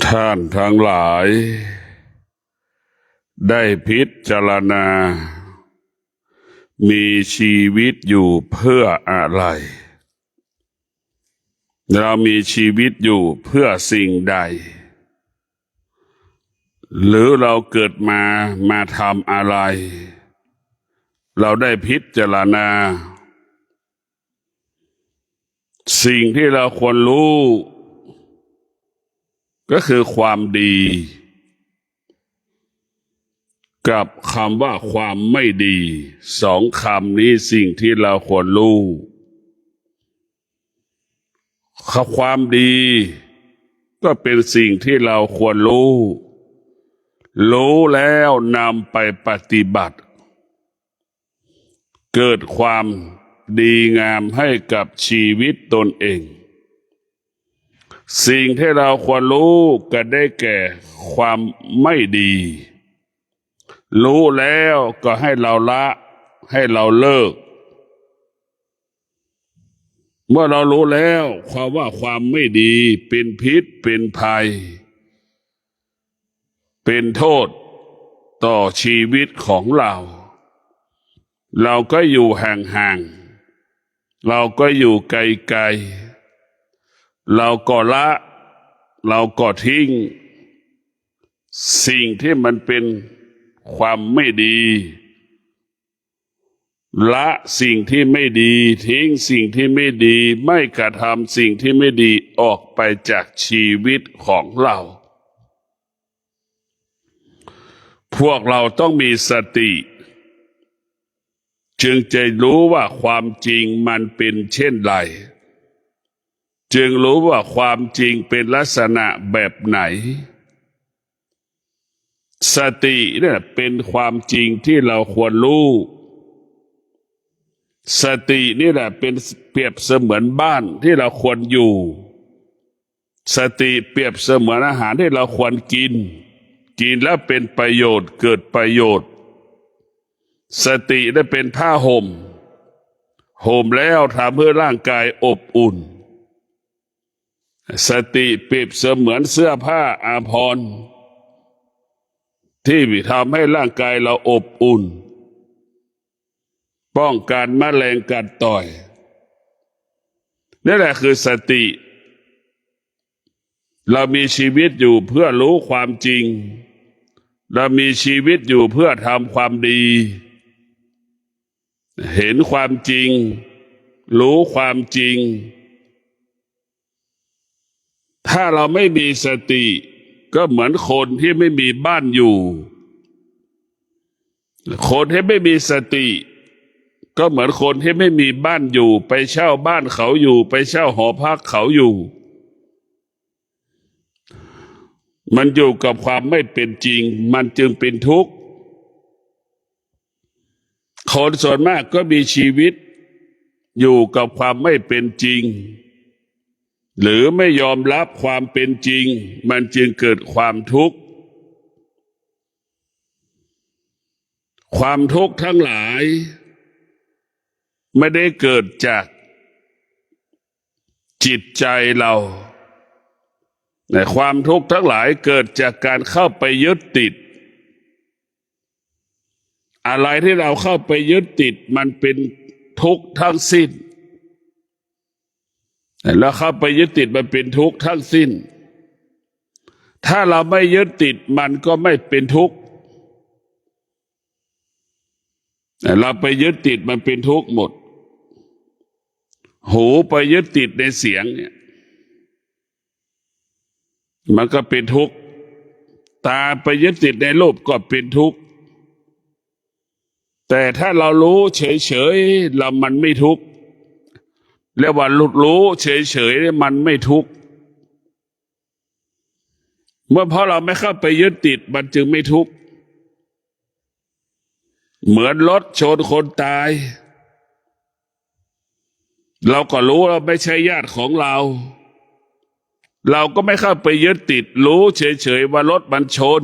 ท่านทั้งหลายได้พิจารณามีชีวิตอยู่เพื่ออะไรเรามีชีวิตอยู่เพื่อสิ่งใดหรือเราเกิดมาทำอะไรเราได้พิจารณาสิ่งที่เราควรรู้ก็คือความดีกับคำว่าความไม่ดีสองคำนี้สิ่งที่เราควรรู้ความดีก็เป็นสิ่งที่เราควรรู้แล้วนำไปปฏิบัติเกิดความดีงามให้กับชีวิตตนเองสิ่งที่เราควรรู้ก็ได้แก่ความไม่ดีรู้แล้วก็ให้เราละให้เราเลิกเมื่อเรารู้แล้วความว่าความไม่ดีเป็นพิษเป็นภัยเป็นโทษต่อชีวิตของเราก็อยู่ห่างๆเราก็อยู่ไกลๆเราก็ละเราก็ทิ้งสิ่งที่มันเป็นความไม่ดีละสิ่งที่ไม่ดีทิ้งสิ่งที่ไม่ดีไม่กระทำสิ่งที่ไม่ดีออกไปจากชีวิตของเราพวกเราต้องมีสติจึงจะรู้ว่าความจริงมันเป็นเช่นไรจึงรู้ว่าความจริงเป็นลักษณะแบบไหนสติเนี่ยเป็นความจริงที่เราควรรู้สตินี่แหละเป็นเปรียบเสมือนบ้านที่เราควรอยู่สติเปรียบเสมือนอาหารที่เราควรกินแล้วเป็นประโยชน์เกิดประโยชน์สติได้เป็นผ้าห่มแล้วทำให้ร่างกายอบอุ่นสติเปรียบเสมือนเสื้อผ้าอาภรณ์ที่ทำให้ร่างกายเราอบอุ่นป้องกันแมลงกัดต่อยนี่แหละคือสติเรามีชีวิตอยู่เพื่อรู้ความจริงเรามีชีวิตอยู่เพื่อทำความดีเห็นความจริงรู้ความจริงถ้าเราไม่มีสติก็เหมือนคนที่ไม่มีบ้านอยู่คนที่ไม่มีสติก็เหมือนคนที่ไม่มีบ้านอยู่ไปเช่าบ้านเขาอยู่ไปเช่าหอพักเขาอยู่มันอยู่กับความไม่เป็นจริงมันจึงเป็นทุกข์คนส่วนมากก็มีชีวิตอยู่กับความไม่เป็นจริงหรือไม่ยอมรับความเป็นจริงมันจึงเกิดความทุกข์ความทุกข์ทั้งหลายไม่ได้เกิดจากจิตใจเราแต่ความทุกข์ทั้งหลายเกิดจากการเข้าไปยึดติดอะไรที่เราเข้าไปยึดติดมันเป็นทุกข์ทั้งสิ้นแล้วเข้าไปยึดติดมันเป็นทุกข์ทั้งสิ้นถ้าเราไม่ยึดติดมันก็ไม่เป็นทุกข์เราไปยึดติดมันเป็นทุกข์หมดหูไปยึดติดในเสียงเนี่ยมันก็เป็นทุกข์ตาไปยึดติดในรูปก็เป็นทุกข์แต่ถ้าเรารู้เฉยๆเรามันไม่ทุกข์เรียกว่ารู้เฉยๆมันไม่ทุกข์เมื่อเพราะเราไม่เข้าไปยึดติดมันจึงไม่ทุกข์เหมือนรถชนคนตายเราก็รู้เราไม่ใช่ญาติของเราก็ไม่เข้าไปยึดติดรู้เฉยๆว่ารถมันชน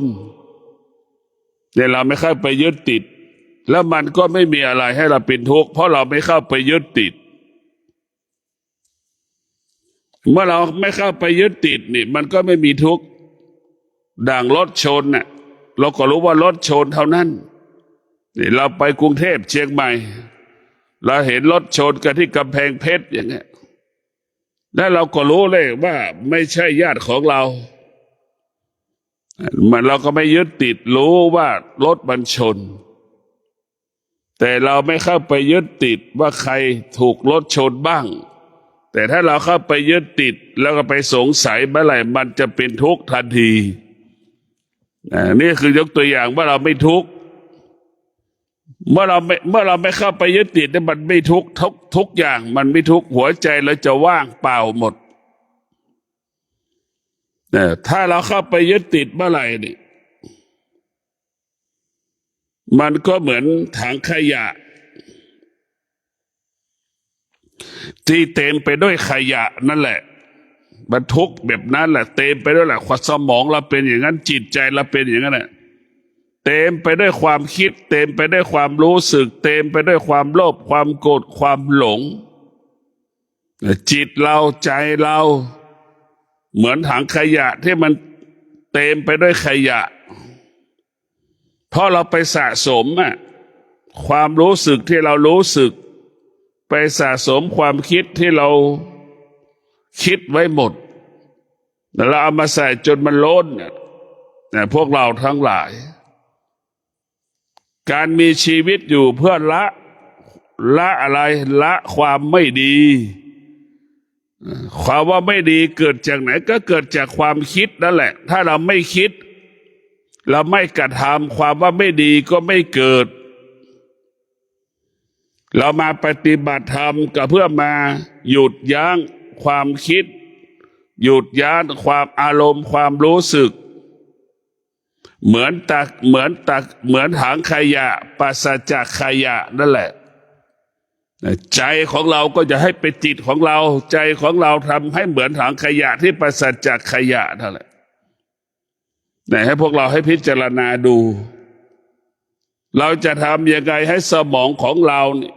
แต่เราไม่เข้าไปยึดติดแล้วมันก็ไม่มีอะไรให้เราเป็นทุกข์เพราะเราไม่เข้าไปยึดติด เมื่อเราไม่เข้าไปยึดติดนี่มันก็ไม่มีทุกข์ด่างรถชนน่ะเราก็รู้ว่ารถชนเท่านั้นนี่เราไปกรุงเทพเชียงใหม่เราเห็นรถชนกันที่กำแพงเพชรอย่างเงี้ยแล้วเราก็รู้เลยว่าไม่ใช่ญาติของเรามันเราก็ไม่ยึดติดรู้ว่ารถมันชนแต่เราไม่เข้าไปยึดติดว่าใครถูกรถชนบ้างแต่ถ้าเราเข้าไปยึดติดแล้วก็ไปสงสัยเมื่อไหร่มันจะเป็นทุกข์ทันทีนี่คือยกตัวอย่างว่าเราไม่ทุกข์เมื่อเราไม่เข้าไปยึดติดเนี่ยมันไม่ทุกข์ทุกอย่างมันไม่ทุกข์หัวใจเราจะว่างเปล่าหมดถ้าเราเข้าไปยึดติดเมื่อไหร่นี่มันก็เหมือนถังขยะที่เต็มไปด้วยขยะนั่นแหละมันทุกข์แบบนั้นแหละเต็มไปด้วยแหละความสมองเราเป็นอย่างนั้นจิตใจเราเป็นอย่างนั้นแหละเต็มไปด้วยความคิดเต็มไปด้วยความรู้สึกเต็มไปด้วยความโลภความโกรธความหลงจิตเราใจเราเหมือนถังขยะที่มันเต็มไปด้วยขยะเพราะเราไปสะสมความรู้สึกที่เรารู้สึกไปสะสมความคิดที่เราคิดไว้หมดแล้วเราเอามาใส่จนมันล้นพวกเราทั้งหลายการมีชีวิตอยู่เพื่อละอะไรละความไม่ดีความว่าไม่ดีเกิดจากไหนก็เกิดจากความคิดนั่นแหละถ้าเราไม่คิดเราไม่กระทำความว่าไม่ดีก็ไม่เกิดเรามาปฏิบัติธรรมก็เพื่อมาหยุดยั้งความคิดหยุดยั้งความอารมณ์ความรู้สึกเหมือนถังขยะปราศจากขยะนั่นแหละใจของเราก็จะให้เป็นจิตของเราใจของเราทำให้เหมือนถังขยะที่ปราศจากขยะนั่นแหละให้พวกเราให้พิจารณาดูเราจะทำยังไงให้สมองของเราเนี่ย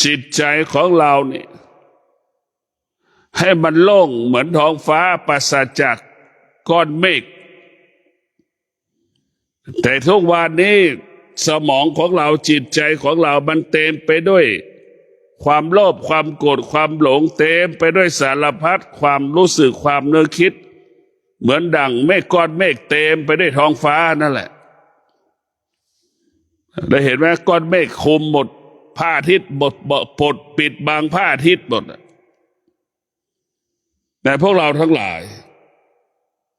จิตใจของเราเนี่ยให้มันโล่งเหมือนท้องฟ้าปราศจากก้อนเมฆแต่ทุกวันนี้สมองของเราจิตใจของเรามันเต็มไปด้วยความโลภความโกรธความหลงเต็มไปด้วยสารพัดความรู้สึกความนึกคิดเหมือนดั่งเมฆก้อนเมฆเต็มไปด้วยท้องฟ้านั่นแหละได้เห็นไหมก้อนเมฆคุมหมดพระอาทิตย์ปดปิดบังพระอาทิตย์หมดแต่พวกเราทั้งหลาย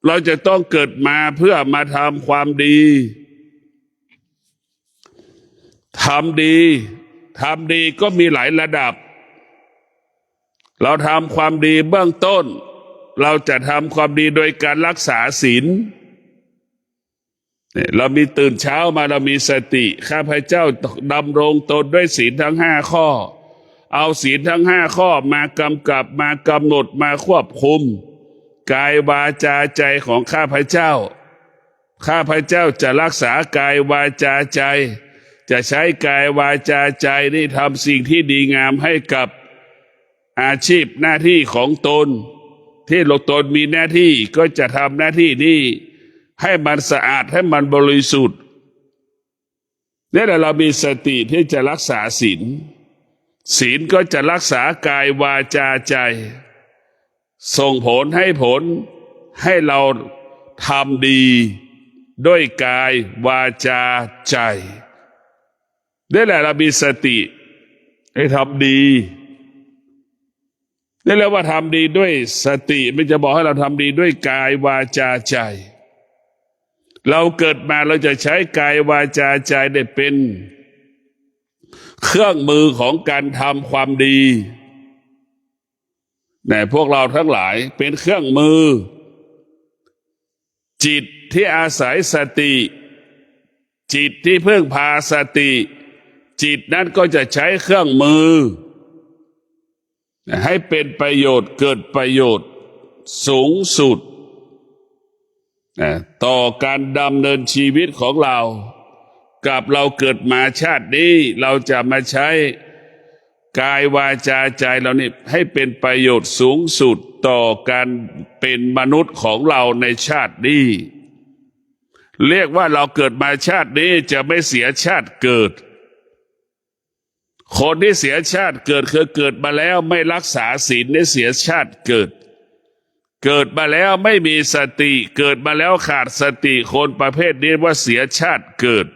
เราจะต้องเกิดมาเพื่อมาทำความดีทำดีก็มีหลายระดับเราทำความดีเบื้องต้นเราจะทำความดีโดยการรักษาศีลเรามีตื่นเช้ามาเรามีสติข้าพเจ้าดำรงตนด้วยศีลทั้ง5 ข้อเอาศีลทั้ง5 ข้อมากำกับมากำหนดมาควบคุมกายวาจาใจของข้าพเจ้าจะรักษากายวาจาใจจะใช้กายวาจาใจนี่ทำสิ่งที่ดีงามให้กับอาชีพหน้าที่ของตนที่ตนมีหน้าที่ก็จะทำหน้าที่นี้ให้มันสะอาดให้มันบริสุทธิ์นี่แหละเรามีสติที่จะรักษาศีลก็จะรักษากายวาจาใจส่งผลให้เราทำดีด้วยกายวาจาใจนี่แหละเรามีสติให้ทำดีนี่แหละว่าทำดีด้วยสติไม่จะบอกให้เราทำดีด้วยกายวาจาใจเราเกิดมาเราจะใช้กายวาจาใจได้เป็นเครื่องมือของการทำความดีพวกเราทั้งหลายเป็นเครื่องมือจิตที่อาศัยสติจิตที่พึ่งพาสติจิตนั้นก็จะใช้เครื่องมือให้เป็นประโยชน์เกิดประโยชน์สูงสุดต่อการดำเนินชีวิตของเรากับเราเกิดมาชาตินี้เราจะมาใช้ กายวาจาใจเรานี่ให้เป็นประโยชน์สูงสุดต่อการเป็นมนุษย์ของเราในชาตินี้เรียกว่าเราเกิดมาชาตินี้จะไม่เสียชาติเกิดคนที่เสียชาติเกิดคือเกิดมาแล้วไม่รักษาศีลได้เสียชาติเกิดเกิดมาแล้วไม่มีสติเกิดมาแล้วขาดสติคนประเภทนี้ว่าเสียชาติเกิด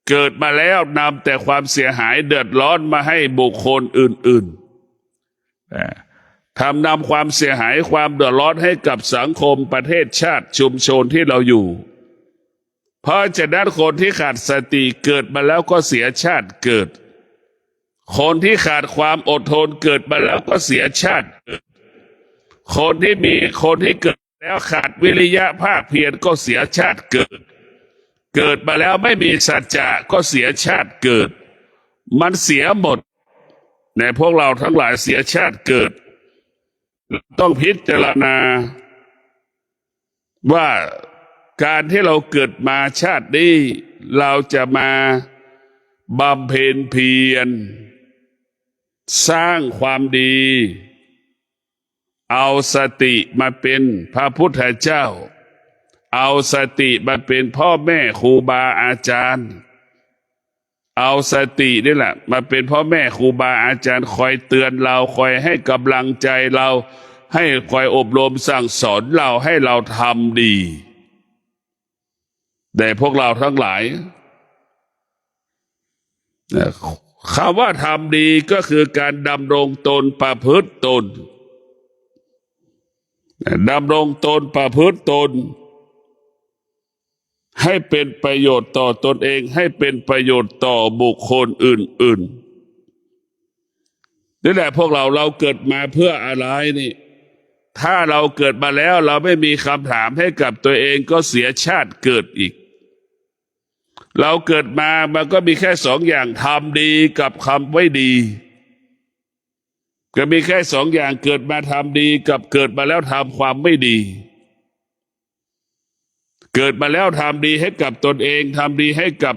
เกิดมาแล้วนำแต่ความเสียหายเดือดร้อนมาให้บุคคลอื่นๆนำความเสียหายความเดือดร้อนให้กับสังคมประเทศชาติชุมชนที่เราอยู่เพราะฉะนั้นคนที่ขาดสติเกิดมาแล้วก็เสียชาติเกิดคนที่ขาดความอดทนเกิดมาแล้วก็เสียชาติเกิดคนที่เกิดแล้วขาดวิริยะภาคเพียรก็เสียชาติเกิดเกิดมาแล้วไม่มีสัจจะก็เสียชาติเกิดมันเสียหมดในพวกเราทั้งหลายเสียชาติเกิดต้องพิจารณาว่าการที่เราเกิดมาชาตินี้เราจะมาบำเพ็ญเพียรสร้างความดีเอาสติมาเป็นพระพุทธเจ้าเอาสติมาเป็นพ่อแม่ครูบาอาจารย์เอาสตินี่แหละมาเป็นพ่อแม่ครูบาอาจารย์คอยเตือนเราคอยให้กำลังใจเราให้คอยอบรมสั่งสอนเราให้เราทำดีแต่พวกเราทั้งหลายคำว่าทำดีก็คือการดำรงตนประพฤติตนดำรงตนประพฤติตนให้เป็นประโยชน์ต่อตนเองให้เป็นประโยชน์ต่อบุคคลอื่นๆนี่แหละพวกเราเกิดมาเพื่ออะไรนี่ถ้าเราเกิดมาแล้วเราไม่มีคำถามให้กับตัวเองก็เสียชาติเกิดอีกเราเกิดมามันก็มีแค่สองอย่างทำดีกับคำไม่ดีก็มีแค่สองอย่างเกิดมาทำดีกับเกิดมาแล้วทำความไม่ดีเกิดมาแล้วทำดีให้กับตนเองทำดีให้กับ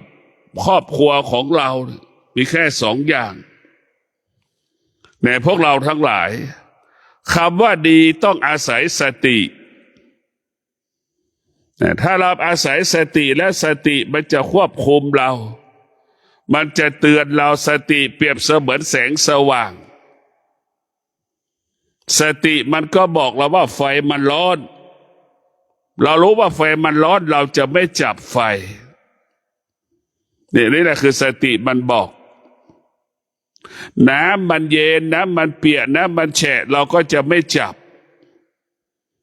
ครอบครัวของเรามีแค่สองอย่างในพวกเราทั้งหลายคำว่าดีต้องอาศัยสติถ้าเราอาศัยสติและสติมันจะควบคุมเรามันจะเตือนเราสติเปรียบเสมือนแสงสว่างสติมันก็บอกเราว่าไฟมันร้อนเรารู้ว่าไฟมันร้อนเราจะไม่จับไฟนี่แหละคือสติมันบอกน้ำมันเย็นน้ำมันเปียกน้ำมันแฉะเราก็จะไม่จับ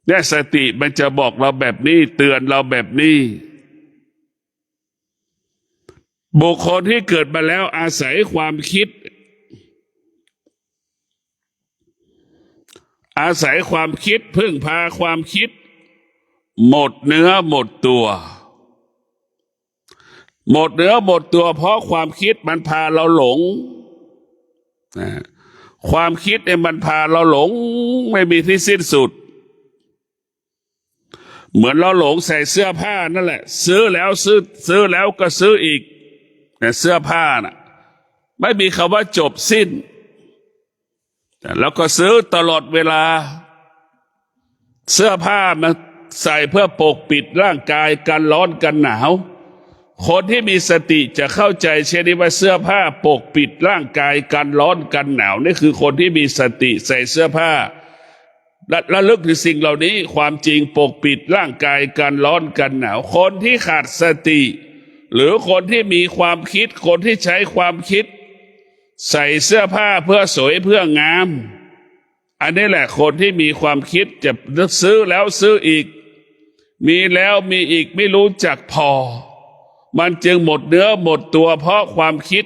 เนี่ยสติมันจะบอกเราแบบนี้เตือนเราแบบนี้บุคคลที่เกิดมาแล้วอาศัยความคิดอาศัยความคิดพึ่งพาความคิดหมดเนื้อหมดตัวหมดเนื้อหมดตัวเพราะความคิดมันพาเราหลงความคิดเนี่ยมันพาเราหลงไม่มีที่สิ้นสุดเหมือนเราหลงใส่เสื้อผ้านั่นแหละซื้อแล้วก็ซื้ออีกแต่เสื้อผ้าน่ะไม่มีคำว่าจบสิ้นแล้วก็ซื้อตลอดเวลาเสื้อผ้ามันใส่เพื่อปกปิดร่างกายกันร้อนกันหนาวคนที่มีสติจะเข้าใจเช่นนี้ว่าเสื้อผ้าปกปิดร่างกายกันร้อนกันหนาวนี่คือคนที่มีสติใส่เสื้อผ้าระลึกถึงสิ่งเหล่านี้ความจริงปกปิดร่างกายกันร้อนกันหนาวคนที่ขาดสติหรือคนที่มีความคิดคนที่ใช้ความคิดใส่เสื้อผ้าเพื่อสวยเพื่องามอันนี้แหละคนที่มีความคิดจะซื้อแล้วซื้ออีกมีแล้วมีอีกไม่รู้จักพอมันจึงหมดเนื้อหมดตัวเพราะความคิด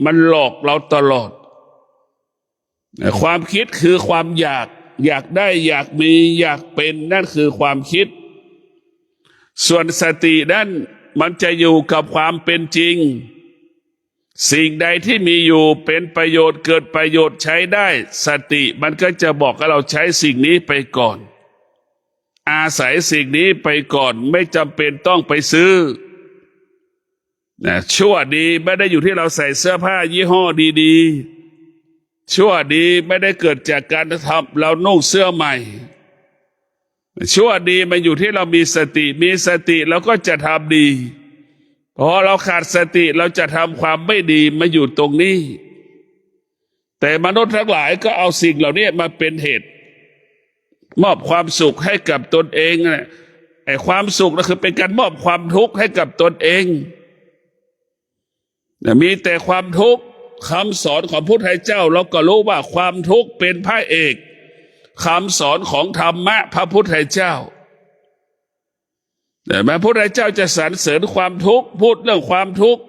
มันหลอกเราตลอดความคิดคือความอยากได้อยากมีอยากเป็นนั่นคือความคิดส่วนสตินั้นมันจะอยู่กับความเป็นจริงสิ่งใดที่มีอยู่เป็นประโยชน์เกิดประโยชน์ใช้ได้สติมันก็จะบอกให้เราใช้สิ่งนี้ไปก่อนอาศัยสิ่งนี้ไปก่อนไม่จำเป็นต้องไปซื้อชั่วดีไม่ได้อยู่ที่เราใส่เสื้อผ้ายี่ห้อดี ชั่วดีไม่ได้เกิดจากการทำเรานุ่งเสื้อใหม่ชั่วดีมันอยู่ที่เรามีสติเราก็จะทำดีพอเราขาดสติเราจะทำความไม่ดีมาอยู่ตรงนี้แต่มนุษย์ทั้งหลายก็เอาสิ่งเหล่านี้มาเป็นเหตุมอบความสุขให้กับตนเองนะไอ้ความสุขนั่นคือเป็นการมอบความทุกข์ให้กับตนเองมีแต่ความทุกข์คำสอนของพระพุทธเจ้าเราก็รู้ว่าความทุกข์เป็นพระเอกคำสอนของธรรมะพระพุทธเจ้าแต่พระพุทธเจ้าจะสรรเสริญความทุกข์พูดเรื่องความทุกข์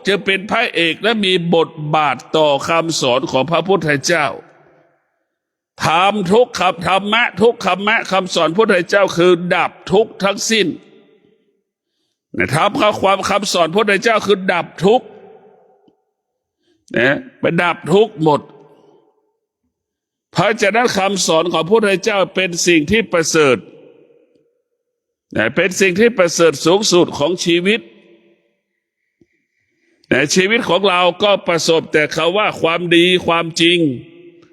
จะเป็นพระเอกและมีบทบาทต่อคำสอนของพระพุทธเจ้าธรรมทุกข์ธรรมะทุกขมะคำสอนพระพุทธเจ้าคือดับทุกข์ทั้งสิ้นธรรมความคำสอนพระพุทธเจ้าคือดับทุกข์ไปดับทุกข์หมดเพราะฉะนั้นคำสอนของพระพุทธเจ้าเป็นสิ่งที่ประเสริฐเป็นสิ่งที่ประเสริฐสูงสุดของชีวิตแต่ชีวิตของเราก็ประสบแต่คำว่าความดีความจริง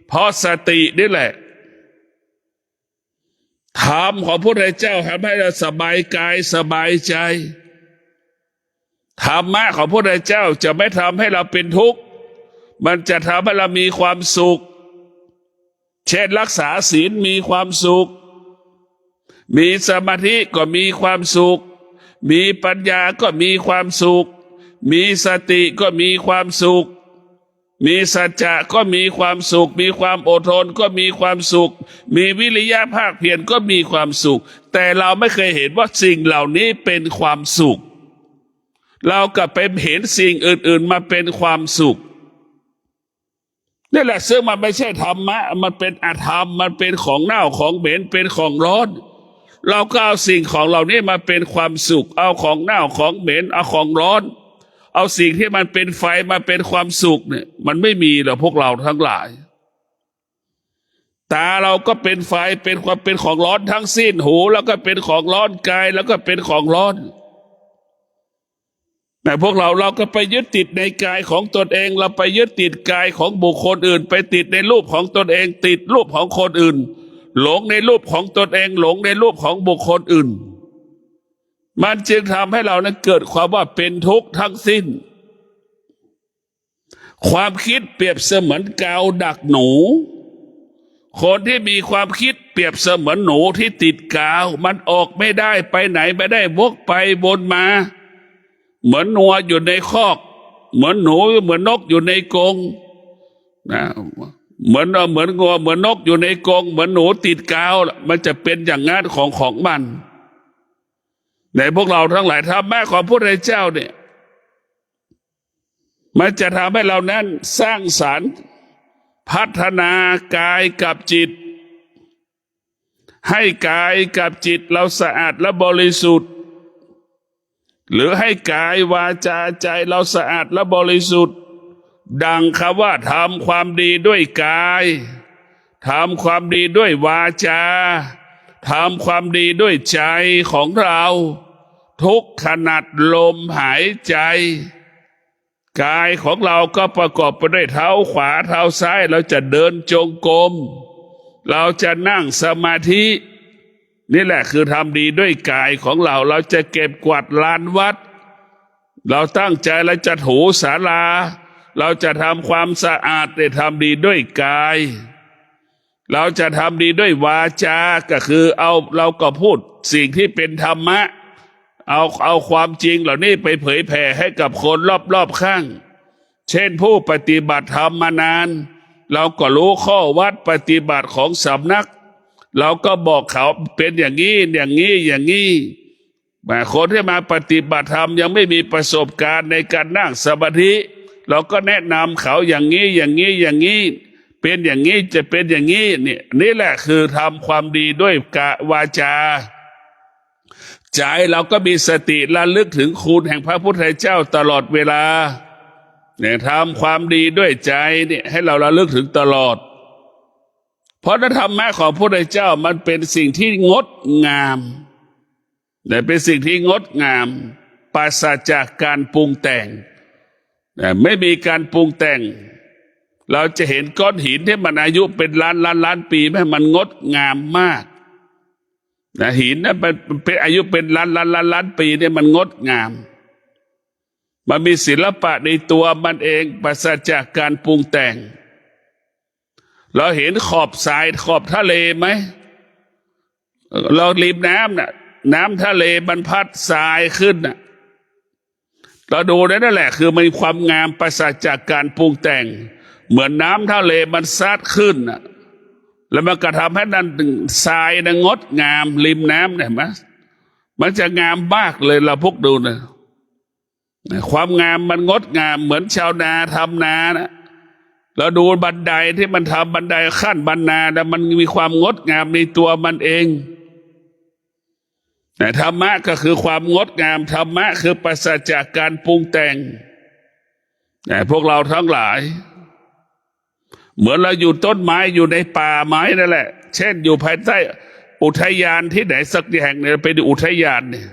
เพราะสตินี่แหละธรรมของพระพุทธเจ้าทำให้เราสบายกายสบายใจธรรมะของพระพุทธเจ้าจะไม่ทำให้เราเป็นทุกข์มันจะทำให้เรามีความสุขเช่นรักษาศีลมีความสุขมีสมาธิก็มีความสุขมีปัญญาก็มีความสุขมีสติก็มีความสุขมีสัจจะก็มีความสุขมีความอดทนก็มีความสุขมีวิริยะภาคเพียรก็มีความสุขแต่เราไม่เคยเห็นว่าสิ่งเหล่านี้เป็นความสุขเรากลับไปเห็นสิ่งอื่นๆมาเป็นความสุขนี่แหละซึ่งมันไม่ใช่ธรรมะมันเป็นอธรรมมันเป็นของเน่าของเหม็นเป็นของร้อนเราก็เอาสิ่งของเหล่านี้มาเป็นความสุขเอาของเน่าของเหม็นเอาของร้อนเอาสิ่งที่มันเป็นไฟมาเป็นความสุขเนี่ยมันไม่มีหรอกพวกเราทั้งหลายตาเราก็เป็นไฟเป็นความเป็นของร้อนทั้งสิ้นหูแล้วก็เป็นของร้อนกายแล้วก็เป็นของร้อนแต่พวกเราก็ไปยึดติดในกายของตนเองเราไปยึดติดกายของบุคคลอื่นไปติดในรูปของตนเองติดรูปของคนอื่นหลงในรูปของตนเองหลงในรูปของบุคคลอื่นมันจึงทำให้เรานั้นเกิดความว่าเป็นทุกข์ทั้งสิ้นความคิดเปรียบเสมือนกาวดักหนูคนที่มีความคิดเปรียบเสมือนหนูที่ติดกาวมันออกไม่ได้ไปไหนไม่ได้วกไปวนมาเหมือนนัวอยู่ในคอกเหมือนหนูเหมือนนกอยู่ในกรงนะเหมือนงัวเหมือนนกอยู่ในกรงเหมือนหนูติดกาวมันจะเป็นอย่างงั้นของมันในพวกเราทั้งหลายธรรมะของพระพุทธเจ้าเนี่ยมันจะทำให้เรานั้นสร้างสรรค์พัฒนากายกับจิตให้กายกับจิตเราสะอาดและบริสุทธิ์หรือให้กายวาจาใจเราสะอาดและบริสุทธิ์ดังคำว่าทำความดีด้วยกายทำความดีด้วยวาจาทำความดีด้วยใจของเราทุกขณะลมหายใจกายของเราก็ประกอบไปด้วยเท้าขวาเท้าซ้ายเราจะเดินจงกรมเราจะนั่งสมาธินี่แหละคือทำดีด้วยกายของเราเราจะเก็บกวาดลานวัดเราตั้งใจเราจะถูศาลาเราจะทำความสะอาดได้ทำดีด้วยกายเราจะทำดีด้วยวาจาก็คือเราก็พูดสิ่งที่เป็นธรรมะเอาความจริงเหล่านี้ไปเผยแผ่ให้กับคนรอบข้างเช่นผู้ปฏิบัติธรรมมานานเราก็รู้ข้อวัดปฏิบัติของสำนักเราก็บอกเขาเป็นอย่างนี้อย่างนี้แต่คนที่มาปฏิบัติธรรมยังไม่มีประสบการณ์ในการนั่งสมาธิเราก็แนะนำเขาอย่างนี้เป็นอย่างนี้จะเป็นอย่างนี้เนี่ยนี่แหละคือทำความดีด้วยวาจาใจเราก็มีสติระลึกถึงคุณแห่งพระพุทธเจ้าตลอดเวลาเนี่ยทำความดีด้วยใจเนี่ยให้เราระลึกถึงตลอดเพราะธรรมะของพระพุทธเจ้ามันเป็นสิ่งที่งดงามแต่เป็นสิ่งที่งดงามปราศจากการปรุงแต่งไม่มีการปรุงแต่ง เราจะเห็นก้อนหินที่มันอายุเป็นล้านปีไหมมันงดงามมากนะหินนั้นเป็นอายุเป็นล้านปีเนี่ยมันงดงามมันมีศิลปะในตัวมันเองปราศจากการปรุงแต่งเราเห็นขอบทรายขอบทะเลไหมเราริมน้ำน่ะน้ำทะเลมันพัดทรายขึ้นน่ะเราดูนั่นแหละคือมันมีความงามปราศจากการปรุงแต่งเหมือนน้ำทะเลมันซัดขึ้นน่ะแล้วมันก็ทำให้นั่นทรายน่ะงดงามริมน้ำเนี่ยมันจะงามมากเลยเราพวกดูนะความงามมันงดงามเหมือนชาวนาทำนานะเราดูบันไดที่มันทำบันไดขั้นบรรณาแล้วมันมีความงดงามในตัวมันเองแต่ธรรมะก็คือความงดงามธรรมะคือปราศจากการปรุงแต่งแต่พวกเราทั้งหลายเหมือนเราอยู่ต้นไม้อยู่ในป่าไม้นั่นแหละเช่นอยู่ภายใต้อุทยานที่ไหนสักแห่งเนี่ยไปดูอุทยานเนี่ย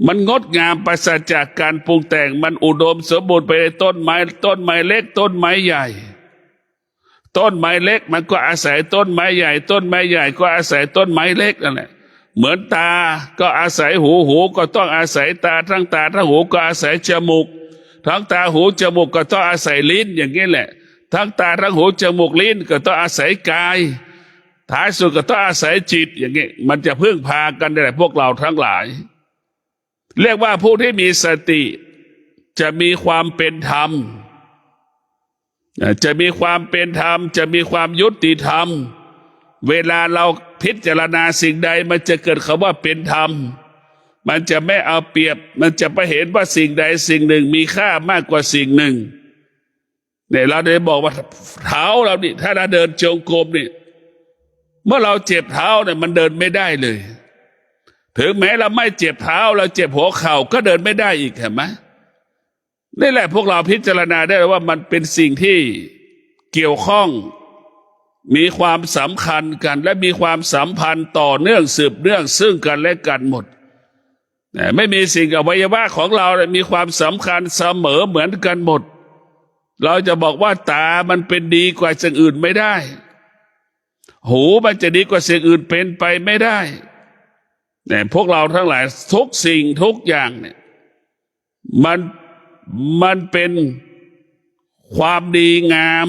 มันงดงามปราศจากการปรุงแต่งมันอุดมสมบูรณ์ไปในต้นไม้เล็กต้นไม้ใหญ่ต้นไม้เล็กมันก็อาศัยต้นไม้ใหญ่ต้นไม้ใหญ่ก็อาศัยต้นไม้เล็กนั่นแหละเหมือนตาก็อาศัยหูก็ต้องอาศัยตาทั้งหูก็อาศัยจมูกทั้งตาหูจมูกก็ต้องอาศัยลิ้นอย่างนี้แหละทั้งตาทั้งหูจมูกลิ้นก็ต้องอาศัยกายท้ายสุดก็ต้องอาศัยจิตอย่างนี้มันจะพึ่งพากันได้พวกเราทั้งหลายเรียกว่าผู้ที่มีสติจะมีความเป็นธรรมจะมีความเป็นธรรมจะมีความยุติธรรมเวลาเราพิจารณาสิ่งใดมันจะเกิดคำว่าเป็นธรรมมันจะไม่เอาเปรียบมันจะไปเห็นว่าสิ่งใดสิ่งหนึ่งมีค่ามากกว่าสิ่งหนึ่งเนี่ยเราได้บอกว่าเท้าเรานี่ถ้าเราเดินจงกรมนี่เมื่อเราเจ็บเท้าเนี่ยมันเดินไม่ได้เลยถึงแม้เราไม่เจ็บเท้าเราเจ็บหัวเข่าก็เดินไม่ได้อีกเห็นไหมนี่แหละพวกเราพิจารณาได้ว่ามันเป็นสิ่งที่เกี่ยวข้องมีความสำคัญกันและมีความสัมพันธ์ต่อเนื่องสืบเนื่องซึ่งกันและกันหมดไม่มีสิ่งอวัยวะของเรามีความสำคัญเสมอเหมือนกันหมดเราจะบอกว่าตามันเป็นดีกว่าสิ่งอื่นไม่ได้หูมันจะดีกว่าสิ่งอื่นเป็นไปไม่ได้แต่พวกเราทั้งหลายทุกสิ่งทุกอย่างเนี่ยมันเป็นความดีงาม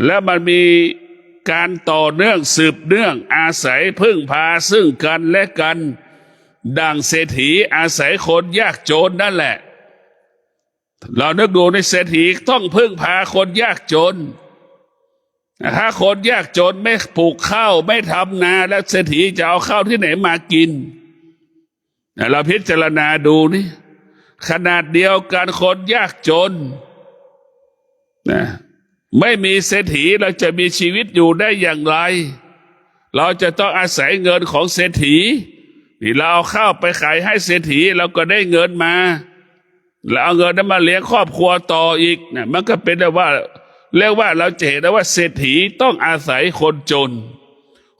และมันมีการต่อเนื่องสืบเนื่องอาศัยพึ่งพาซึ่งกันและกันดังเศรษฐีอาศัยคนยากจนนั่นแหละเรานึกดูในเศรษฐีต้องพึ่งพาคนยากจนถ้าคนยากจนไม่ปลูกข้าวไม่ทำนาแล้วเศรษฐีจะเอาข้าวที่ไหนมากินเราพิจารณาดูนี่ขนาดเดียวกันคนยากจนนะไม่มีเศรษฐีเราจะมีชีวิตอยู่ได้อย่างไรเราจะต้องอาศัยเงินของเศรษฐีนี่เราเอาข้าวไปขายให้เศรษฐีเราก็ได้เงินมาแล้วเอาเงินนั้นมาเลี้ยงครอบครัวต่ออีกนะมันก็เป็นว่าเรียกว่าเราจะเห็นได้ว่าเศรษฐีต้องอาศัยคนจน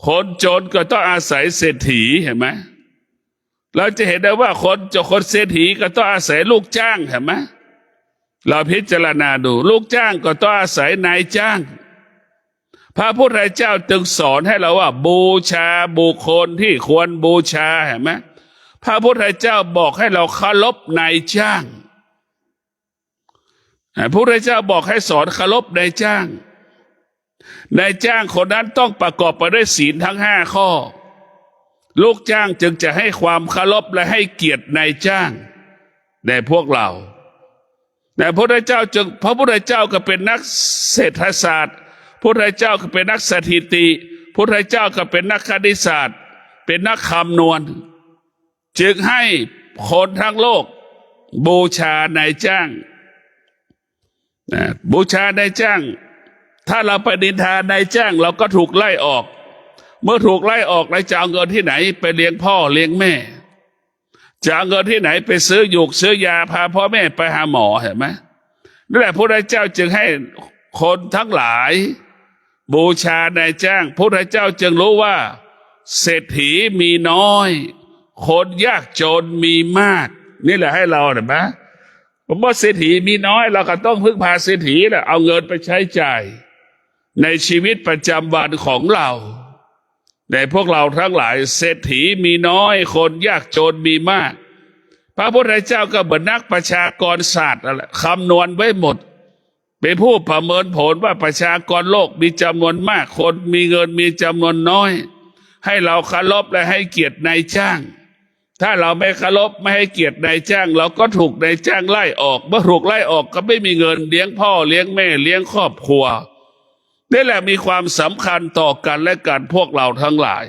คนจนก็ต้องอาศัยเศรษฐีเห็นไหมเราจะเห็นได้ว่าคนเศรษฐีก็ต้องอาศัยลูกจ้างเห็นไหมเราพิจารณาดูลูกจ้างก็ต้องอาศัยนายจ้างพระพุทธเจ้าจึงสอนให้เราว่าบูชาบุคคลที่ควรบูชาเห็นไหมพระพุทธเจ้าบอกให้เราเคารพนายจ้างพระพุทธเจ้าบอกให้สอนเคารพนายจ้างนายจ้างคนนั้นต้องประกอบไปด้วยศีลทั้ง5 ข้อลูกจ้างจึงจะให้ความเคารพและให้เกียรตินายจ้างในพวกเราแต่พระพุทธเจ้าก็เป็นนักเศรษฐศาสตร์พระพุทธเจ้าก็เป็นนักสถิติพระพุทธเจ้าก็เป็นนักคณิตศาสตร์เป็นนักคำนวณจึงให้คนทั้งโลกบูชานายจ้างบูชานายจ้างถ้าเราไปนินทานายจ้างเราก็ถูกไล่ออกเมื่อถูกไล่ออกนายจะเอาเงินที่ไหนไปเลี้ยงพ่อเลี้ยงแม่จะเอาเงินที่ไหนไปซื้อหยูกซื้อยาพาพ่อแม่ไปหาหมอเห็นไหมนั่นแหละพระพุทธเจ้าจึงให้คนทั้งหลายบูชานายจ้างพระพุทธเจ้าจึงรู้ว่าเศรษฐีมีน้อยคนยากจนมีมากนี่แหละให้เราเห็นไหม ผมว่าเศรษฐีมีน้อยเราก็ต้องพึ่งพาเศรษฐีแหละเอาเงินไปใช้จ่ายในชีวิตประจำวันของเราในพวกเราทั้งหลายเศรษฐีมีน้อยคนยากจนมีมากพระพุทธเจ้าก็เหมือนนักประชากรศาสตร์นั่นแหละคำนวณไว้หมดเป็นผู้ประเมินผลว่าประชากรโลกมีจำนวนมากคนมีเงินมีจำนวนน้อยให้เราเคารพและให้เกียรตินายจ้างถ้าเราไม่เคารพไม่ให้เกียรตินายจ้างเราก็ถูกนายจ้างไล่ออกเมื่อถูกไล่ออกก็ไม่มีเงินเลี้ยงพ่อเลี้ยงแม่เลี้ยงครอบครัวนี่แหละมีความสำคัญต่อกันและกันพวกเราทั้งหลาย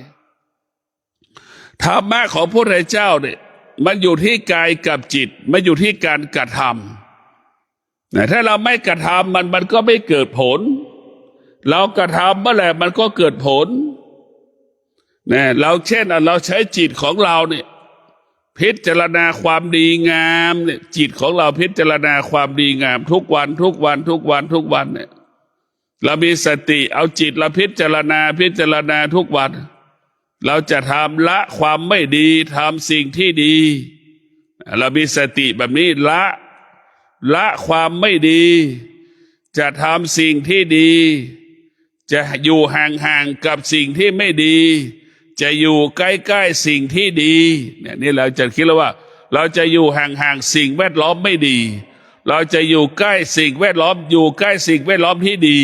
ธรรมะของพระพุทธเจ้าเนี่ยมันอยู่ที่กายกับจิตมันอยู่ที่การกระทำถ้าเราไม่กระทำมันก็ไม่เกิดผลเรากระทำเมื่อไหร่มันก็เกิดผลเนี่ยเราเช่นเราใช้จิตของเราเนี่ยพิจารณาความดีงามเนี่ยจิตของเราพิจารณาความดีงามทุกวันทุกวันทุกวันทุกวันเนี่ยเรามีสติเอาจิตเราพิจารณาทุกวันเราจะทำละความไม่ดีทำสิ่งที่ดีเรามีสติแบบนี้ละความไม่ดีจะทำสิ่งที่ดีจะอยู่ห่างๆกับสิ่งที่ไม่ดีจะอยู่ใกล้ๆสิ่งที่ดีเนี่ยนี่เราจะคิดแล้วว่าเราจะอยู่ห่างๆสิ่งแวดล้อมไม่ดีเราจะอยู่ใกล้สิ่งแวดล้อมอยู่ใกล้สิ่งแวดล้อมที่ดี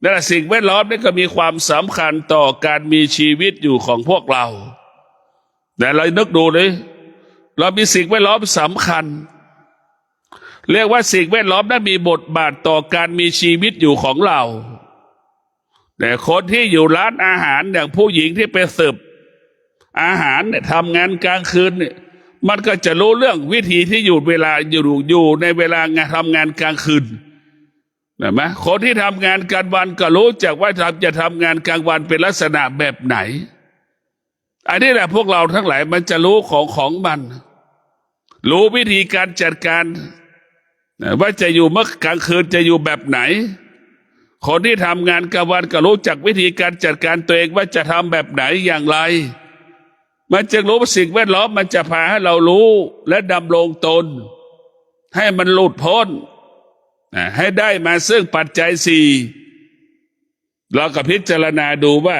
นั่นแหละสิ่งแวดล้อมนี่ก็มีความสำคัญต่อการมีชีวิตอยู่ของพวกเราแต่เรานึกดูเลยเรามีสิ่งแวดล้อมสำคัญเรียกว่าสิ่งแวดล้อมนั้นมีบทบาทต่อการมีชีวิตอยู่ของเราแต่คนที่อยู่ร้านอาหารอย่างผู้หญิงที่ไปเสิร์ฟอาหารเนี่ยทำงานกลางคืนเนี่ยมันก็จะรู้เรื่องวิธีที่อยู่เวลาอยู่ในเวลางานทำงานกลางคืนเห็นไหมคนที่ทำงานกลางวันก็รู้จักว่าจะทำงานกลางวันเป็นลักษณะแบบไหนอันนี้แหละพวกเราทั้งหลายมันจะรู้ของมันรู้วิธีการจัดการว่าจะอยู่เมื่อกลางคืนจะอยู่แบบไหนคนที่ทำงานกลางวันก็รู้จักวิธีการจัดการตัวเองว่าจะทำแบบไหนอย่างไรมันจึงรู้สิ่งแวดล้อมมันจะพาให้เรารู้และดำรงตนให้มันหลุดพ้นให้ได้มาซึ่งปัจจัยสี่เราก็พิจารณาดูว่า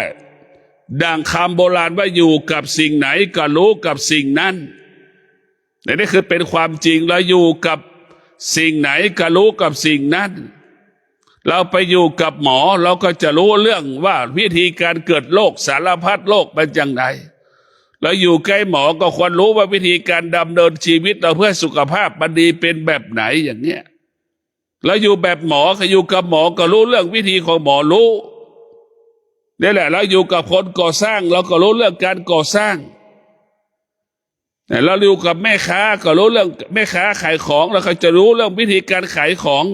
ดังคำโบราณว่าอยู่กับสิ่งไหนก็รู้กับสิ่งนั้นนี่คือเป็นความจริงเราอยู่กับสิ่งไหนก็รู้กับสิ่งนั้นเราไปอยู่กับหมอเราก็จะรู้เรื่องว่าวิธีการเกิดโรคสารพัดโรคเป็นอย่างไรเราอยู่ใกล้หมอก็ควรรู้ว่าวิธีการดำเนินชีวิตเราเพื่อสุขภาพมันดีเป็นแบบไหนอย่างเนี้ยเราอยู่แบบหมอก็อยู่กับหมอก็รู้เรื่องวิธีของหมอรู้นี่แหละเราอยู่กับคนก่อสร้างเราก็รู้เรื่องการก่อสร้างเราอยู่กับแม่ค้าก็รู้เรื่องแม่ค้าขายของเราก็จะรู้เรื่องวิธีการขายของ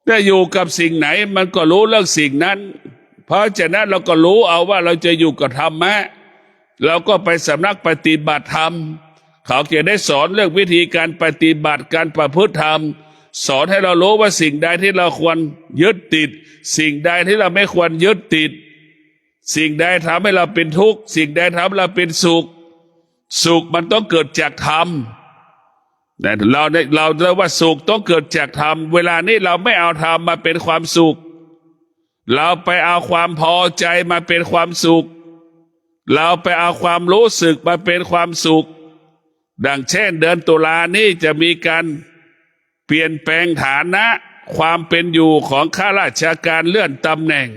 ถ้าอยู่กับสิ่งไหนมันก็รู้เรื่องสิ่งนั้นเพราะฉะนั้นเราก็รู้เอาว่าเราจะอยู่กับธรรมะเราก็ไปสำนักปฏิบัติธรรมเขาจะได้สอนเรื่องวิธีการปฏิบัติการประพฤติธรรมสอนให้เรารู้ว่าสิ่งใดที่เราควรยึดติดสิ่งใดที่เราไม่ควรยึดติดสิ่งใดทำให้เราเป็นทุกข์สิ่งใดทำให้เราเป็นสุขมันต้องเกิดจากธรรมแต่เราเรียกว่าสุขต้องเกิดจากธรรมเวลานี้เราไม่เอาธรรมมาเป็นความสุขเราไปเอาความพอใจมาเป็นความสุขเราไปเอาความรู้สึกมาเป็นความสุขดังเช่นเดือนตุลานี้จะมีการเปลี่ยนแปลงฐานะความเป็นอยู่ของข้าราชการเลื่อนตำแหน่ง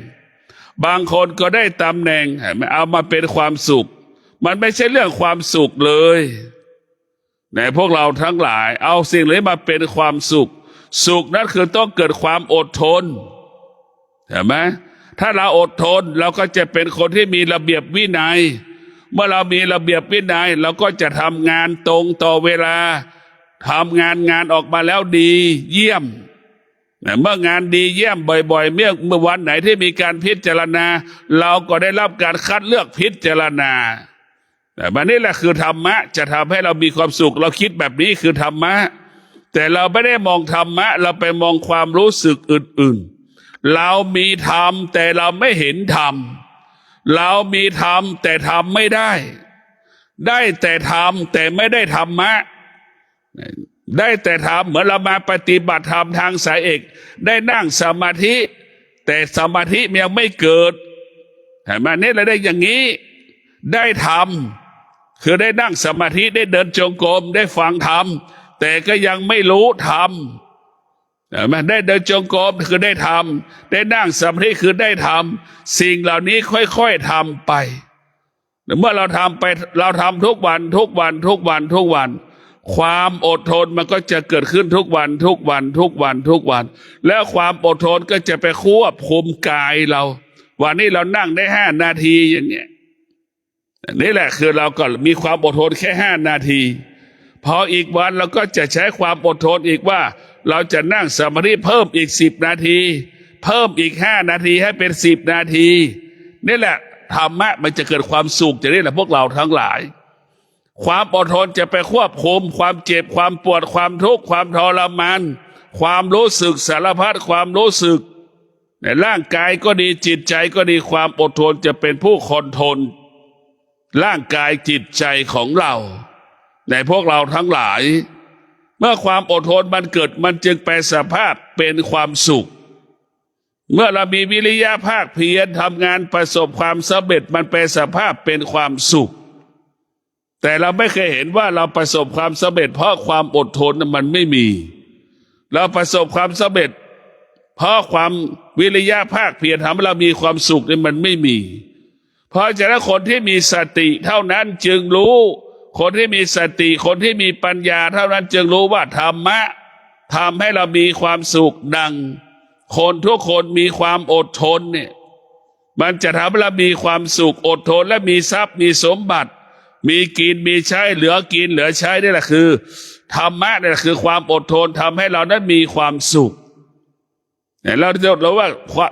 บางคนก็ได้ตำแหน่งไม่เอามาเป็นความสุขมันไม่ใช่เรื่องความสุขเลยในพวกเราทั้งหลายเอาสิ่งนี้มาเป็นความสุขนั้นคือต้องเกิดความอดทนเห็นไหมถ้าเราอดทนเราก็จะเป็นคนที่มีระเบียบวินัยเมื่อเรามีระเบียบวินัยเราก็จะทำงานตรงต่อเวลาทำงานออกมาแล้วดีเยี่ยมเมื่องานดีเยี่ยมบ่อยๆเมื่อวันไหนที่มีการพิจารณาเราก็ได้รับการคัดเลือกพิจารณาแต่บัดนี้แหละคือธรรมะจะทำให้เรามีความสุขเราคิดแบบนี้คือธรรมะแต่เราไม่ได้มองธรรมะเราไปมองความรู้สึกอื่นๆเรามีธรรมแต่เราไม่เห็นธรรมเรามีธรรมแต่ทำไม่ได้แต่ทำแต่ไม่ได้ธรรมะ ได้แต่ทำเหมือนเรามาปฏิบัติธรรมทางสายเอกได้นั่งสมาธิแต่สมาธิยังไม่เกิดเห็นไหมนี่เราได้อย่างนี้ได้ทำคือได้นั่งสมาธิได้เดินจงกรมได้ฟังธรรมแต่ก็ยังไม่รู้ธรรมเห็นไหมได้เดินจงกรมคือได้ทำได้นั่งสมาธิคือได้ทำสิ่งเหล่านี้ค่อยๆทำไปเมื่อเราทำไปเราทำทุกวันทุกวันทุกวันทุกวันความอดทนมันก็จะเกิดขึ้นทุกวันทุกวันทุกวันทุกวันแล้วความอดทนก็จะไปควบคุมกายเราวันนี้เรานั่งได้5 นาทีอย่างเงี้ยนี่แหละคือเราก็มีความอดทนแค่5 นาทีพออีกวันเราก็จะใช้ความอดทนอีกว่าเราจะนั่งสมาธิเพิ่มอีก10 นาทีเพิ่มอีก5 นาทีให้เป็น10 นาทีนี่แหละธรรมะมันจะเกิดความสุขจะนี่แหละพวกเราทั้งหลายความอดทนจะไปควบคุมความเจ็บความปวดความทุกข์ความทรมานความรู้สึกสารพัดความรู้สึกในร่างกายก็ดีจิตใจก็ดีความอดทนจะเป็นผู้คอนโทรลร่างกายจิตใจของเราในพวกเราทั้งหลายเมื่อความอดทนมันเกิดมันจึงแปลสภาพเป็นความสุขเมื่อเรามีวิริยะภาคเพียรทำงานประสบความสำเร็จมันแปลสภาพเป็นความสุขแต่เราไม่เคยเห็นว่าเราประสบความสำเร็จเพราะความอดทนมันไม่มีเราประสบความสำเร็จเพราะความวิริยะภาคเพียรทำให้เรามีความสุขนี่มันไม่มีเพราะฉะนั้นคนที่มีสติเท่านั้นจึงรู้คนที่มีสติคนที่มีปัญญาเท่านั้นจึงรู้ว่าธรรมะทำให้เรามีความสุขดังคนทุกคนมีความอดทนเนี่ยมันจะทำให้เรามีความสุขอดทนและมีทรัพย์มีสมบัติมีกินมีใช้เหลือกินเหลือใช้นี่แหละคือธรรมะนี่แหละคือความอดทนทำให้เรานั้นมีความสุขเราจะรู้ว่า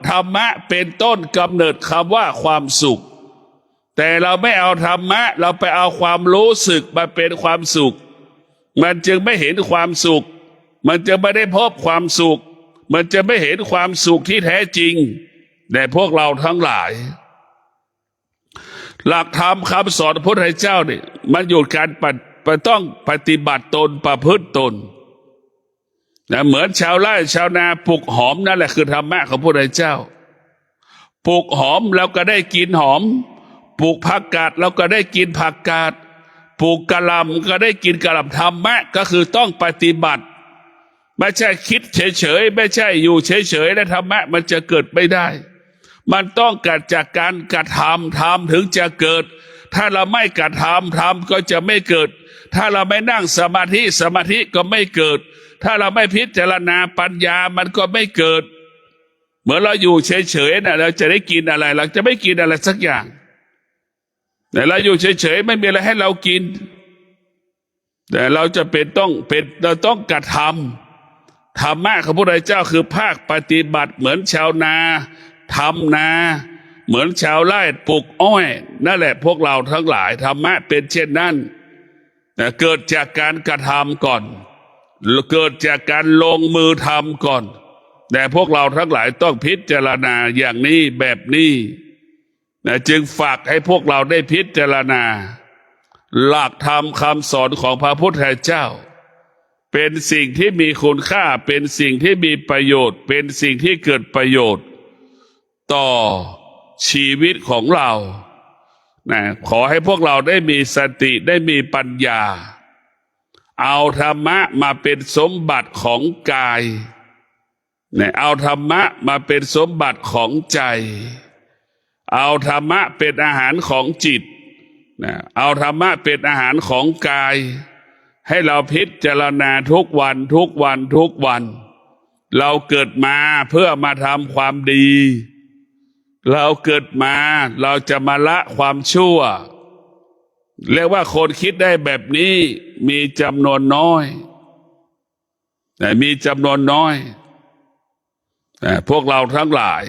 ธรรมะเป็นต้นกำเนิดคำว่าความสุขแต่เราไม่เอาธรรมะเราไปเอาความรู้สึกมาเป็นความสุขมันจึงไม่เห็นความสุขมันจะไม่ได้พบความสุขมันจะไม่เห็นความสุขที่แท้จริงในพวกเราทั้งหลายหลักธรรมคำสอนพระพุทธเจ้าเนี่ยมันอยู่การต้องปฏิบัติตนประพฤติตนนะเหมือนชาวไร่ชาวนาปลูกหอมนั่นแหละคือธรรมะของพระพุทธเจ้าปลูกหอมเราก็ได้กินหอมปลูกผักกาดเราก็ได้กินผักกาดปลูกกะหล่ำก็ได้กินกะหล่ำธรรมะก็คือต้องปฏิบัติไม่ใช่คิดเฉยๆไม่ใช่อยู่เฉยๆและธรรมะมันจะเกิดไม่ได้มันต้องเกิดจากการกระทำทำถึงจะเกิดถ้าเราไม่กระทำทำก็จะไม่เกิดถ้าเราไม่นั่งสมาธิสมาธิก็ไม่เกิดถ้าเราไม่พิจารณาปัญญามันก็ไม่เกิดเหมือนเราอยู่เฉยๆนะเราจะได้กินอะไรเราจะไม่กินอะไรสักอย่างแต่เราอยู่เฉยๆไม่มีอะไรให้เรากินแต่เราจะเราต้องกระทำธรรมะของพระพุทธเจ้าคือภาคปฏิบัติเหมือนชาวนาทำนาเหมือนชาวไร่ปลูกอ้อยนั่นแหละพวกเราทั้งหลายธรรมะเป็นเช่นนั้นเกิดจากการกระทำก่อนเกิดจากการลงมือทำก่อนแต่พวกเราทั้งหลายต้องพิจารณาอย่างนี้แบบนี้จึงฝากให้พวกเราได้พิจารณาหลักธรรมคำสอนของพระพุทธเจ้าเป็นสิ่งที่มีคุณค่าเป็นสิ่งที่มีประโยชน์เป็นสิ่งที่เกิดประโยชน์ต่อชีวิตของเราขอให้พวกเราได้มีสติได้มีปัญญาเอาธรรมะมาเป็นสมบัติของกายเอาธรรมะมาเป็นสมบัติของใจเอาธรรมะเป็นอาหารของจิตเอาธรรมะเป็นอาหารของกายให้เราพิจารณาทุกวันทุกวันทุกวันเราเกิดมาเพื่อมาทำความดีเราเกิดมาเราจะมาละความชั่วเรียกว่าคนคิดได้แบบนี้มีจำนวนน้อยแต่มีจำนวนน้อยพวกเราทั้งหลาย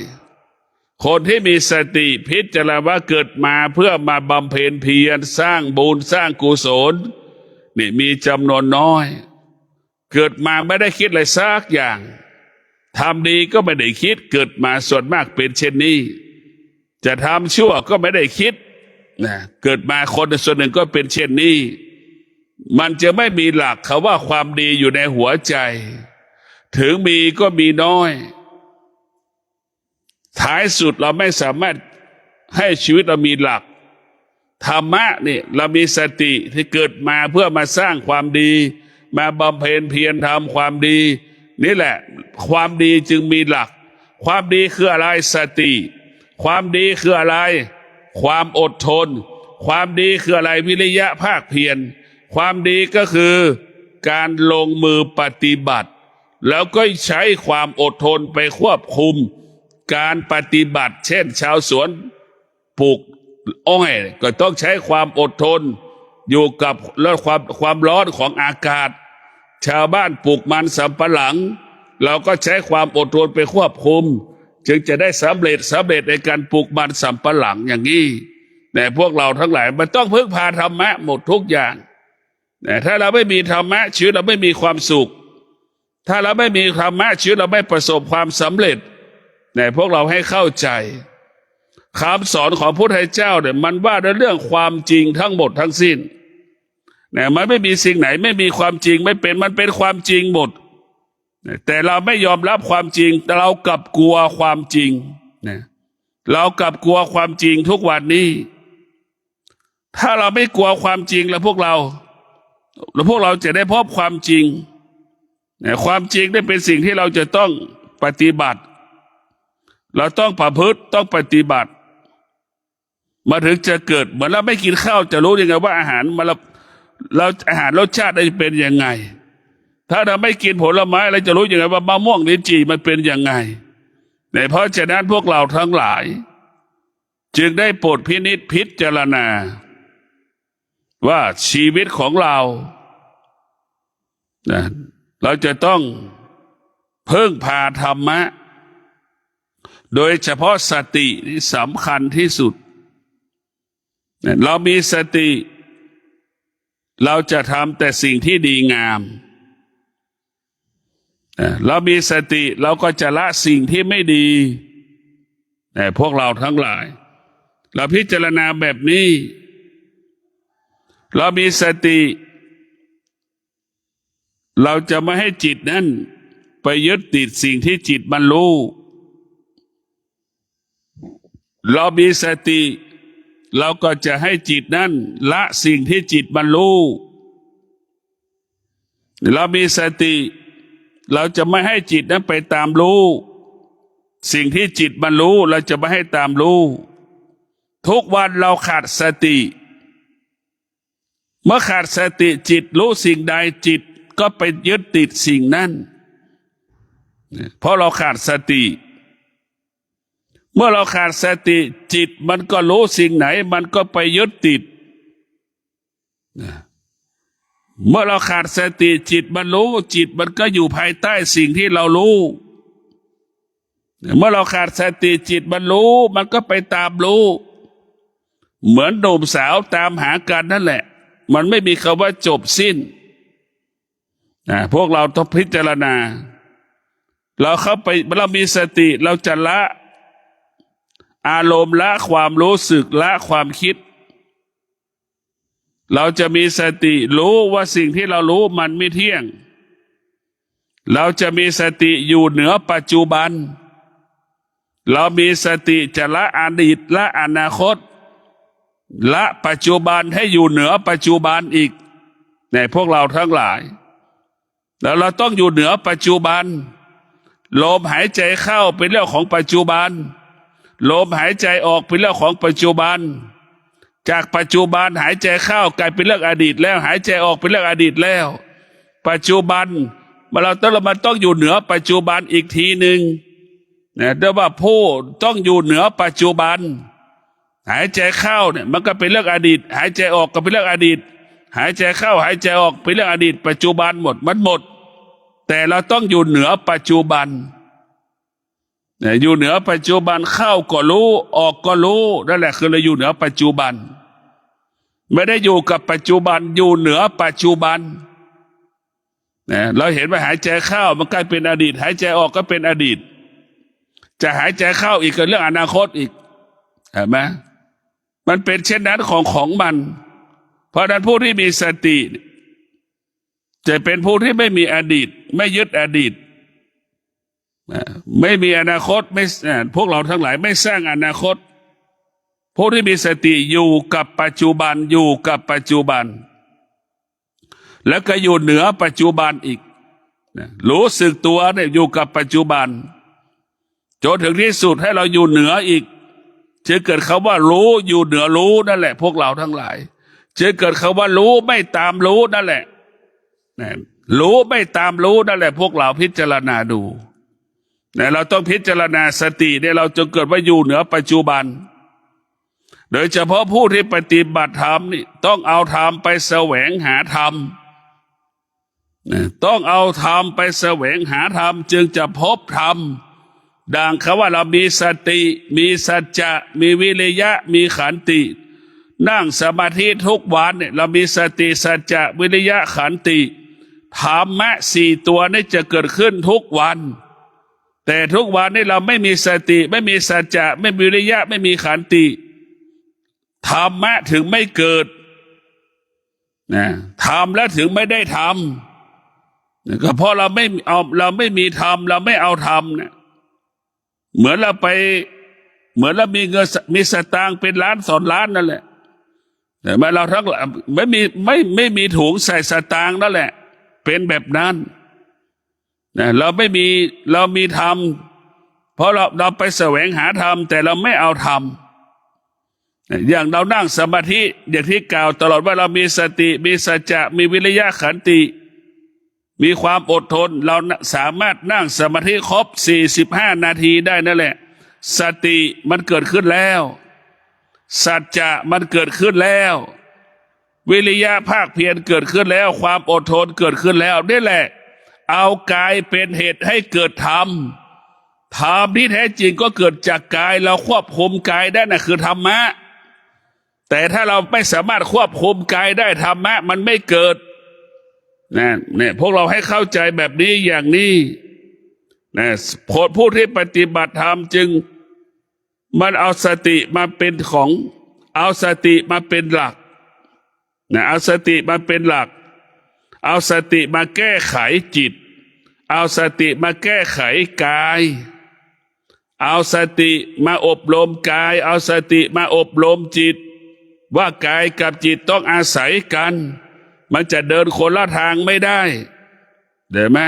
คนที่มีสติพิจารณาว่าเกิดมาเพื่อมาบำเพ็ญเพียรสร้างบุญสร้างกุศลนี่มีจำนวนน้อยเกิดมาไม่ได้คิดอะไรสักอย่างทำดีก็ไม่ได้คิดเกิดมาส่วนมากเป็นเช่นนี้จะทำชั่วก็ไม่ได้คิดเกิดมาคนส่วนหนึ่งก็เป็นเช่นนี้ มันจะไม่มีหลักคำว่าความดีอยู่ในหัวใจถึงมีก็มีน้อยท้ายสุดเราไม่สามารถให้ชีวิตเรามีหลักธรรมะนี่เรามีสติที่เกิดมาเพื่อมาสร้างความดีมาบำเพ็ญเพียรทำความดีนี่แหละความดีจึงมีหลักความดีคืออะไรสติความดีคืออะไรความอดทนความดีคืออะไรวิริยะภาคเพียรความดีก็คือการลงมือปฏิบัติแล้วก็ใช้ความอดทนไปควบคุมการปฏิบัติเช่นชาวสวนปลูกอ้อยก็ต้องใช้ความอดทนอยู่กับแล้วความร้อนของอากาศชาวบ้านปลูกมันสำปะหลังเราก็ใช้ความอดทนไปควบคุมจึงจะได้สำเร็จในการปลูกมันสำปะหลังอย่างนี้แต่พวกเราทั้งหลายมันต้องพึ่งพาธรรมะหมดทุกอย่างแต่ถ้าเราไม่มีธรรมะชีวิตเราไม่มีความสุขถ้าเราไม่มีธรรมะชีวิตเราไม่ประสบความสำเร็จแต่พวกเราให้เข้าใจคำสอนของพระพุทธเจ้าเนี่ยมันว่าในเรื่องความจริงทั้งหมดทั้งสิ้นเนี่ยมันไม่มีสิ่งไหนไม่มีความจริงไม่เป็นมันเป็นความจริงหมดแต่เราไม่ยอมรับความจริงแต่เรากลับกลัวความจริงเนี่ยเรากลับกลัวความจริงทุกวันนี้ถ้าเราไม่กลัวความจริงแล้วพวกเราจะได้พบความจริงเนี่ยความจริงได้เป็นสิ่งที่เราจะต้องปฏิบัติเราต้องประพฤติต้องปฏิบัติมาถึงจะเกิดเหมือนเราไม่กินข้าวจะรู้ยังไงว่าอาหารอาหารรสชาติจะเป็นยังไงถ้าเราไม่กินผลไม้เราจะรู้ยังไงว่ามะม่วงลิ้นจี่มันเป็นยังไงในเพราะฉะนั้นพวกเราทั้งหลายจึงได้โปรดพินิจพิจารณาว่าชีวิตของเราเราจะต้องพึ่งพาธรรมะโดยเฉพาะสติที่สำคัญที่สุดเรามีสติเราจะทำแต่สิ่งที่ดีงามเรามีสติเราก็จะละสิ่งที่ไม่ดีแต่พวกเราทั้งหลายเราพิจารณาแบบนี้เรามีสติเราจะไม่ให้จิตนั้นไปยึดติดสิ่งที่จิตมันรู้เรามีสติเราก็จะให้จิตนั้นละสิ่งที่จิตมันรู้เรามีสติเราจะไม่ให้จิตนั้นไปตามรู้สิ่งที่จิตมันรู้เราจะไม่ให้ตามรู้ทุกวันเราขาดสติเมื่อขาดสติจิตรู้สิ่งใดจิตก็ไปยึดติดสิ่งนั้นเพราะเราขาดสติเมื่อเราขาดสติจิตมันก็รู้สิ่งไหนมันก็ไปยึดติดเมื่อเราขาดสติจิตมันรู้จิตมันก็อยู่ภายใต้สิ่งที่เรารู้เมื่อเราขาดสติจิตมันรู้มันก็ไปตามรู้เหมือนหนุ่มสาวตามหากันนั่นแหละมันไม่มีคำว่าจบสิ้นพวกเราต้องพิจารณาเราเข้าไปเรามีสติเราจะละอารมณ์ละความรู้สึกละความคิดเราจะมีสติรู้ว่าสิ่งที่เรารู้มันไม่เที่ยงเราจะมีสติอยู่เหนือปัจจุบันเรามีสติจะละอดีตละอนาคตละปัจจุบันให้อยู่เหนือปัจจุบันอีกในพวกเราทั้งหลายแล้วเราต้องอยู่เหนือปัจจุบันลมหายใจเข้าเป็นเรื่องของปัจจุบันลมหายใจออกเป็นเรื่องของปัจจุบันจากปัจจุบันหายใจเข้ากลายเป็นเรื่องอดีตแล้วหายใจออกเป็นเรื่องอดีตแล้วปัจจุบันเราต้องอยู่เหนือปัจจุบันอีกทีหนึ่งนะเรียกว่าผู้ต้องอยู่เหนือปัจจุบันหายใจเข้าเนี่ยมันก็เป็นเรื่องอดีตหายใจออกก็เป็นเรื่องอดีตหายใจเข้าหายใจออกเป็นเรื่องอดีตปัจจุบันหมดมันหมดแต่เราต้องอยู่เหนือปัจจุบันอยู่เหนือปัจจุบันเข้าก็รู้ออกก็รู้นั่นแหละคือเราอยู่เหนือปัจจุบันไม่ได้อยู่กับปัจจุบันอยู่เหนือปัจจุบันเราเห็นว่าหายใจเข้ามันกลายเป็นอดีตหายใจออกก็เป็นอดีตจะหายใจเข้าอีกก็เรื่องอนาคตอีกเห็นไหมมันเป็นเช่นนั้นของมันเพราะนั้นผู้ที่มีสติ จะเป็นผู้ที่ไม่มีอดีตไม่ยึดอดีตไม่มีอนาคตไม่พวกเราทั้งหลายไม่สร้างอนาคตผู้ที่มีสติอยู่กับปัจจุบันอยู่กับปัจจุบันแล้วก็อยู่เหนือปัจจุบันอีกรู้สึกตัวเนี่ยอยู่กับปัจจุบันจนถึงที่สุดให้เราอยู่เหนืออีกจะเกิดคำว่ารู้อยู่เหนือรู้นั่นแหละพวกเราทั้งหลายจะเกิดคำว่ารู้ไม่ตามรู้นั่นแหละรู้ไม่ตามรู้นั่นแหละพวกเราพิจารณาดูเราต้องพิจารณาสติเนี่ยเราจะเกิดว่าอยู่เหนือปัจจุบันโดยเฉพาะผู้ที่ปฏิบัติธรรมนี่ต้องเอาธรรมไปแสวงหาธรรมต้องเอาธรรมไปแสวงหาธรรมจึงจะพบธรรมดังคำว่าเรามีสติมีสัจจะมีวิริยะมีขันตินั่งสมาธิทุกวันเนี่ยเรามีสติสัจจะวิริยะขันติธรรมะสี่ตัวนี้จะเกิดขึ้นทุกวันแต่ทุกวันนี้เราไม่มีสติไม่มีสัจจะไม่มีวิริยะไม่มีขันติธรรมะถึงไม่เกิดทำแล้วถึงไม่ได้ทำก็เพราะเราไม่มีธรรมเราไม่เอาธรรมเนี่ยเหมือนเรามีเงินมีสตางค์เป็นล้านสองล้านนั่นแหละแต่เมื่อเราทั้งไม่มีถุงใส่สตางค์นั่นแหละเป็นแบบนั้นเรามีธรรมเพราะเราไปแสวงหาธรรมแต่เราไม่เอาธรรมอย่างเรานั่งสมาธิอย่างที่กล่าวตลอดว่าเรามีสติมีสัจจะมีวิริยะขันติมีความอดทนเราสามารถนั่งสมาธิครบ45 นาทีได้นั่นแหละสติมันเกิดขึ้นแล้วสัจจะมันเกิดขึ้นแล้ววิริยะภาคเพียรเกิดขึ้นแล้วความอดทนเกิดขึ้นแล้วนี่แหละเอากายเป็นเหตุให้เกิดธรรมธรรมที่แท้จริงก็เกิดจากกายเราควบคุมกายได้นะคือธรรมะแต่ถ้าเราไม่สามารถควบคุมกายได้ธรรมะมันไม่เกิดเนี่ยพวกเราให้เข้าใจแบบนี้อย่างนี้ผู้ที่ปฏิบัติธรรมจึงมันเอาสติมาเป็นของเอาสติมาเป็นหลักเอาสติมาเป็นหลักเอาสติมาแก้ไขจิตเอาสติมาแก้ไขกายเอาสติมาอบรมกายเอาสติมาอบรมจิตว่ากายกับจิตต้องอาศัยกันมันจะเดินคนละทางไม่ได้เห็นไหม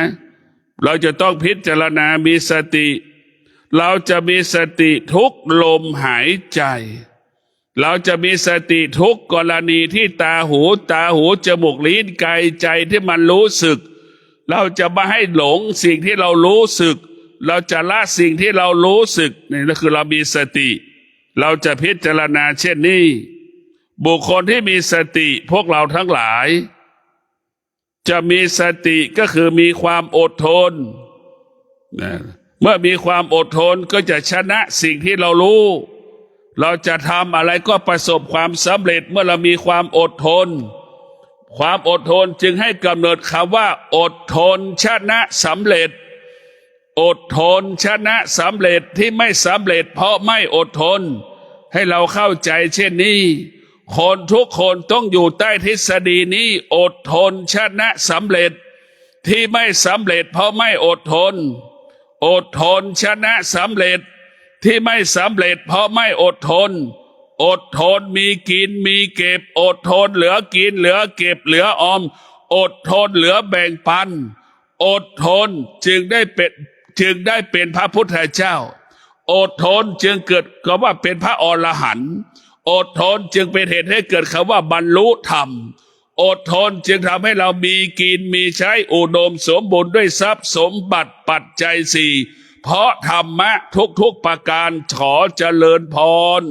เราจะต้องพิจารณามีสติเราจะมีสติทุกลมหายใจเราจะมีสติทุกกรณีที่ตาหูจมูกลิ้นกายใจที่มันรู้สึกเราจะไม่ให้หลงสิ่งที่เรารู้สึกเราจะละสิ่งที่เรารู้สึกนี่ก็คือเรามีสติเราจะพิจารณาเช่นนี้บุคคลที่มีสติพวกเราทั้งหลายจะมีสติก็คือมีความอดทนเมื่อมีความอดทนก็จะชนะสิ่งที่เรารู้เราจะทำอะไรก็ประสบความสำเร็จเมื่อเรามีความอดทนความอดทนจึงให้กำเนิดคำว่าอดทนชนะสำเร็จอดทนชนะสำเร็จที่ไม่สำเร็จเพราะไม่อดทนให้เราเข้าใจเช่นนี้คนทุกคนต้องอยู่ใต้ทฤษฎีนี้อดทนชนะสำเร็จที่ไม่สำเร็จเพราะไม่อดทนอดทนชนะสำเร็จที่ไม่สำเร็จเพราะไม่อดทนอดทนมีกินมีเก็บอดทนเหลือกินเหลือเก็บเหลือออมอดทนเหลือแบ่งปันอดทนจึงได้เป็นพระพุทธเจ้าอดทนจึงเกิดคำว่าเป็นพระอรหันต์อดทนจึงเป็นเหตุให้เกิดคำว่าบรรลุธรรมอดทนจึงทำให้เรามีกินมีใช้อุดมสมบูรณ์ด้วยทรัพย์สมบัติปัจจัยสี่เพราะธรรมะทุกๆประการขอเจริญพร